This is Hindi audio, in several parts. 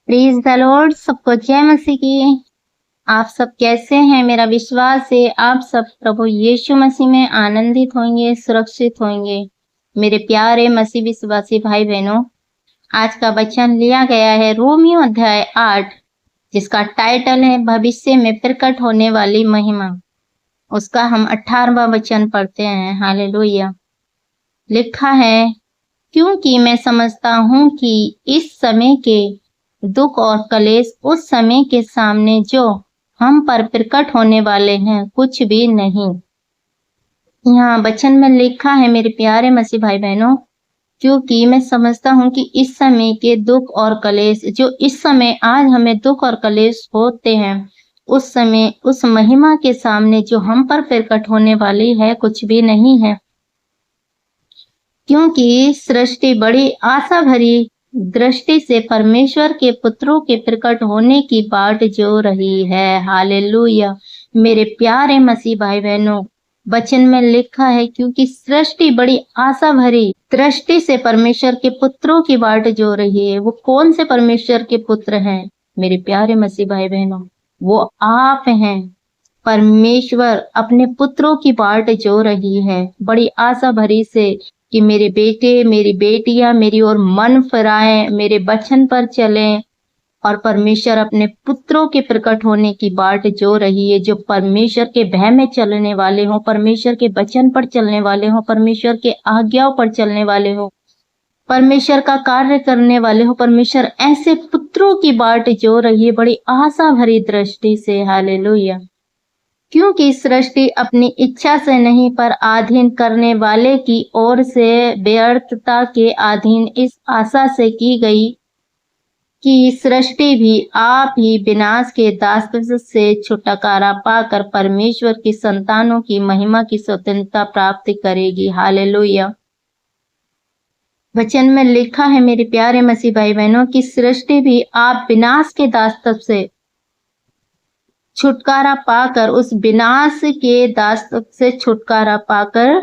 Praise the Lord. सबको जय मसीह की। आप सब कैसे हैं? मेरा विश्वास है आप सब प्रभु यीशु मसीह में आनंदित होंगे, सुरक्षित होंगे। मेरे प्यारे मसीह विश्वासी भाई बहनों, आज का वचन लिया गया है रोमियो अध्याय 8, जिसका टाइटल है भविष्य में प्रकट होने वाली महिमा। उसका हम 18वां वचन पढ़ते हैं। हालेलुया। लिखा है, क्योंकि मैं समझता हूँ कि इस समय के दुख और कलेश उस समय के सामने जो हम पर प्रकट होने वाले हैं कुछ भी नहीं। यहाँ वचन में लिखा है मेरे प्यारे मसीह भाई बहनों, क्योंकि मैं समझता हूँ कि इस समय के दुख और कलेश जो इस समय आज हमें दुख और कलेश होते हैं, उस समय उस महिमा के सामने जो हम पर प्रकट होने वाली है कुछ भी नहीं है। क्योंकि सृष्टि बड़ी आशा भरी दृष्टि से परमेश्वर के पुत्रों के प्रकट होने की बाट जो रही है। हालेलुया। मेरे प्यारे मसीह भाई बहनों, वचन में लिखा है, क्योंकि सृष्टि बड़ी आशा भरी दृष्टि से परमेश्वर के पुत्रों की बाट जो रही है। वो कौन से परमेश्वर के पुत्र हैं मेरे प्यारे मसीह भाई बहनों? वो आप हैं। परमेश्वर अपने पुत्रों की बाट जो रही है बड़ी आशा भरी से कि मेरे बेटे मेरी बेटियां मेरी ओर मन फिराएं, मेरे वचन पर चलें और परमेश्वर अपने पुत्रों के प्रकट होने की बाट जो रही है, जो परमेश्वर के भय में चलने वाले हों, परमेश्वर के वचन पर चलने वाले हों, परमेश्वर के आज्ञाओं पर चलने वाले हों, परमेश्वर का कार्य करने वाले हो। परमेश्वर ऐसे पुत्रों की बाट जो रही है बड़ी आशा भरी दृष्टि से। हालेलुया। क्योंकि सृष्टि अपनी इच्छा से नहीं पर अधीन करने वाले की ओर से व्यर्थता के अधीन इस आशा से की गई कि सृष्टि भी आप ही विनाश के दासत्व से छुटकारा पाकर परमेश्वर की संतानों की महिमा की स्वतंत्रता प्राप्त करेगी। हालेलुया। वचन में लिखा है मेरे प्यारे मसीह भाई बहनों की सृष्टि भी आप विनाश के दासत्व से छुटकारा पाकर, उस विनाश के दासत्व से छुटकारा पाकर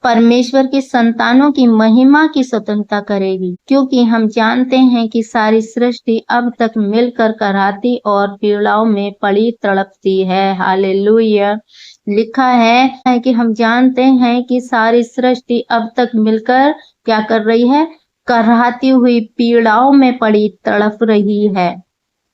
परमेश्वर की संतानों की महिमा की स्वतंत्रता करेगी। क्योंकि हम जानते हैं कि सारी सृष्टि अब तक मिलकर कराहती और पीड़ाओं में पड़ी तड़पती है। हालेलुया। लिखा है कि हम जानते हैं कि सारी सृष्टि अब तक मिलकर क्या कर रही है? कराहती हुई पीड़ाओं में पड़ी तड़प रही है।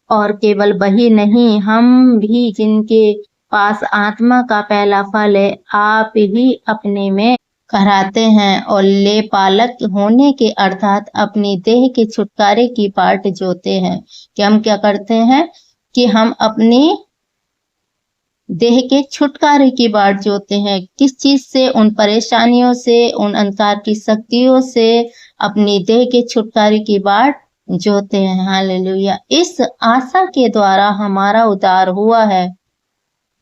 और केवल वही नहीं, हम भी जिनके पास आत्मा का पहला फल है, आप ही अपने में कराते हैं और ले पालक होने के अर्थात अपनी देह के छुटकारे की बाट जोते हैं। कि हम क्या करते हैं? कि हम अपनी देह के छुटकारे की बाट जोते हैं। किस चीज से? उन परेशानियों से, उन अंधकार की शक्तियों से अपनी देह के छुटकारे की बाट जोते हैं। हालेलुया। इस आशा के द्वारा हमारा उद्धार हुआ है।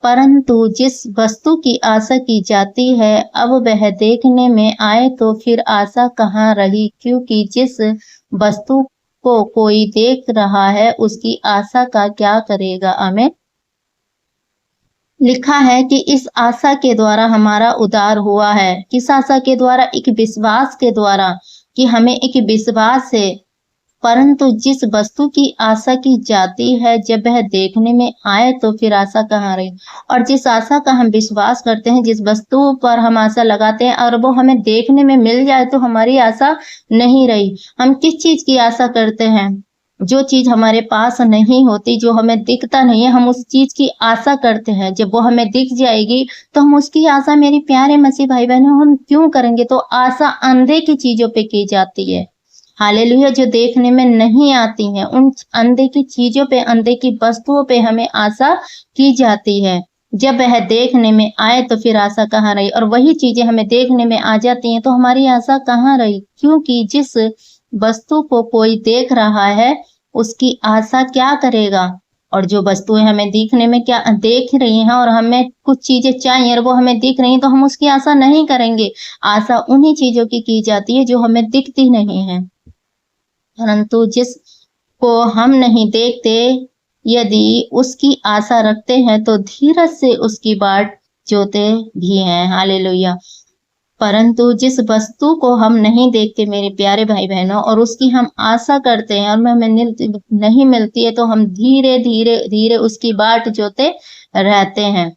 परंतु जिस वस्तु की आशा की जाती है अब वह देखने में आए तो फिर आशा कहाँ रही? क्योंकि जिस वस्तु को कोई देख रहा है उसकी आशा का क्या करेगा? आमीन। लिखा है कि इस आशा के द्वारा हमारा उद्धार हुआ है। किस आशा के द्वारा? एक विश्वास के द्वारा, कि हमें एक विश्वास है। परंतु जिस वस्तु की आशा की जाती है जब वह देखने में आए तो फिर आशा कहाँ रही? और जिस आशा का हम विश्वास करते हैं, जिस वस्तु पर हम आशा लगाते हैं और वो हमें देखने में मिल जाए तो हमारी आशा नहीं रही। हम किस चीज की आशा करते हैं? जो चीज हमारे पास नहीं होती, जो हमें दिखता नहीं है, हम उस चीज की आशा करते हैं। जब वो हमें दिख जाएगी तो हम उसकी आशा, मेरे प्यारे मसीह भाई बहनों, हम क्यों करेंगे? तो आशा अंधे की चीजों पे की जाती है। हालेलुया। जो देखने में नहीं आती हैं, उन अंधे की चीजों पे, अंधे की वस्तुओं पे हमें आशा की जाती है। जब वह देखने में आए तो फिर आशा कहाँ रही? और वही चीजें हमें देखने में आ जाती हैं तो हमारी आशा कहाँ रही? क्योंकि जिस वस्तु को कोई देख रहा है उसकी आशा क्या करेगा? और जो वस्तुएं हमें दिखने में क्या देख रही हैं और हमें कुछ चीजें चाहिए और वो हमें दिख रही हैं तो हम उसकी आशा नहीं करेंगे। आशा उन्हीं चीजों की जाती है जो हमें दिखती नहीं है। परंतु जिसको हम नहीं देखते, यदि उसकी आशा रखते हैं तो धीरज से उसकी बाट जोते भी हैं। हालेलुया। परंतु जिस वस्तु को हम नहीं देखते मेरे प्यारे भाई बहनों, और उसकी हम आशा करते हैं और हमें नहीं मिलती है, तो हम धीरे धीरे धीरे उसकी बाट जोते रहते हैं।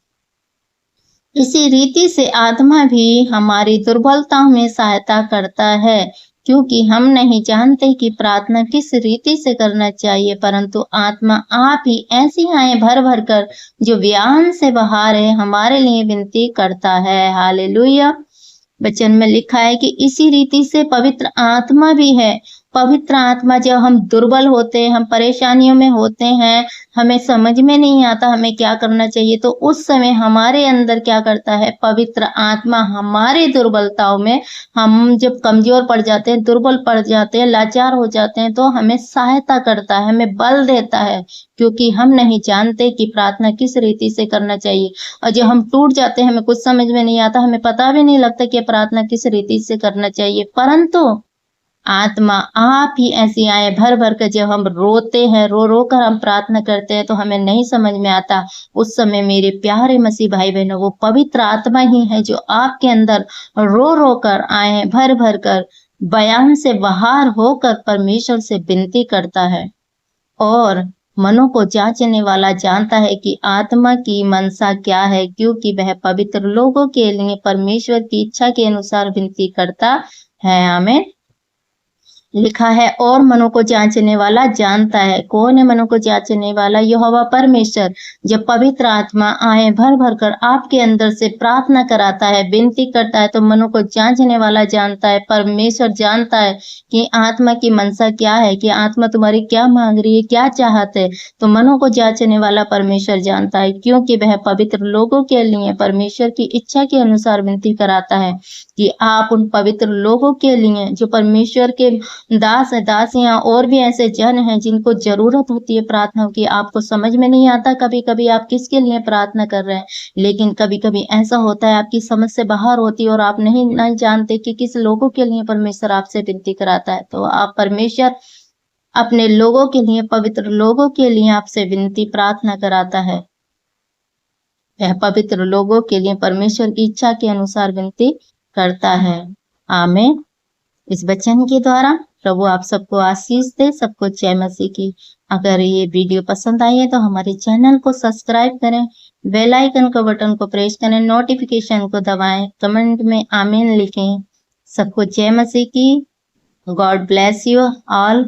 इसी रीति से आत्मा भी हमारी दुर्बलताओं में सहायता करता है, क्योंकि हम नहीं जानते कि प्रार्थना किस रीति से करना चाहिए, परंतु आत्मा आप ही ऐसी आए भर भर कर जो व्यान से बाहर है हमारे लिए विनती करता है। हालेलुया। वचन में लिखा है कि इसी रीति से पवित्र आत्मा भी है। पवित्र आत्मा जब हम दुर्बल होते हैं, हम परेशानियों में होते हैं, हमें समझ में नहीं आता हमें क्या करना चाहिए, तो उस समय हमारे अंदर क्या करता है, पवित्र आत्मा हमारे दुर्बलताओं में, हम जब कमजोर पड़ जाते हैं, दुर्बल पड़ जाते हैं, लाचार हो जाते हैं, तो हमें सहायता करता है, हमें बल देता है, क्योंकि हम नहीं जानते कि प्रार्थना किस रीति से करना चाहिए। और जब हम टूट जाते हैं, हमें कुछ समझ में नहीं आता, हमें पता भी नहीं लगता कि प्रार्थना किस रीति से करना चाहिए, परंतु आत्मा आप ही ऐसी आए भर भर कर जब हम रोते हैं, रो रो कर हम प्रार्थना करते हैं, तो हमें नहीं समझ में आता। उस समय मेरे प्यारे मसीह भाई बहनों, वो पवित्र आत्मा ही है जो आपके अंदर रो रो कर आए हैं, भर भर कर बयान से बाहर होकर परमेश्वर से विनती करता है। और मनों को जांचने वाला जानता है कि आत्मा की मनसा क्या है, क्योंकि वह पवित्र लोगों के लिए परमेश्वर की इच्छा के अनुसार विनती करता है। आमीन। लिखा है, और मनों को जांचने वाला जानता है। कौन है मनों को जांचने वाला? यहोवा परमेश्वर। जब पवित्र आत्मा आए भर भर कर आपके अंदर से प्रार्थना कराता है, विनती करता है, तो मनों को जांचने वाला जानता है। परमेश्वर जानता है कि आत्मा की मनसा क्या है, कि आत्मा तुम्हारी क्या मांग रही है, क्या चाहत है। तो मनों को जांचने वाला परमेश्वर जानता है, क्योंकि वह पवित्र लोगों के लिए परमेश्वर की इच्छा के अनुसार विनती कराता है, कि आप उन पवित्र लोगों के लिए जो परमेश्वर के दास है, दासियां और भी ऐसे जन हैं जिनको जरूरत होती है प्रार्थना की। आपको समझ में नहीं आता कभी कभी आप किसके लिए प्रार्थना कर रहे हैं, लेकिन कभी कभी ऐसा होता है आपकी समझ से बाहर होती है और आप नहीं जानते कि किस लोगों के लिए परमेश्वर आपसे विनती कराता है। तो आप परमेश्वर अपने लोगों के लिए, पवित्र लोगों के लिए आपसे विनती प्रार्थना कराता है। वह पवित्र लोगों के लिए परमेश्वर की इच्छा के अनुसार विनती करता है। आमीन। इस वचन के द्वारा प्रभु आप सबको आशीष दे, सबको जय मसीह की। अगर ये वीडियो पसंद आई है तो हमारे चैनल को सब्सक्राइब करें, बेल आइकन का बटन को प्रेस करें, नोटिफिकेशन को दबाएं, कमेंट में आमीन लिखें। सबको जय मसीह की। God bless you all.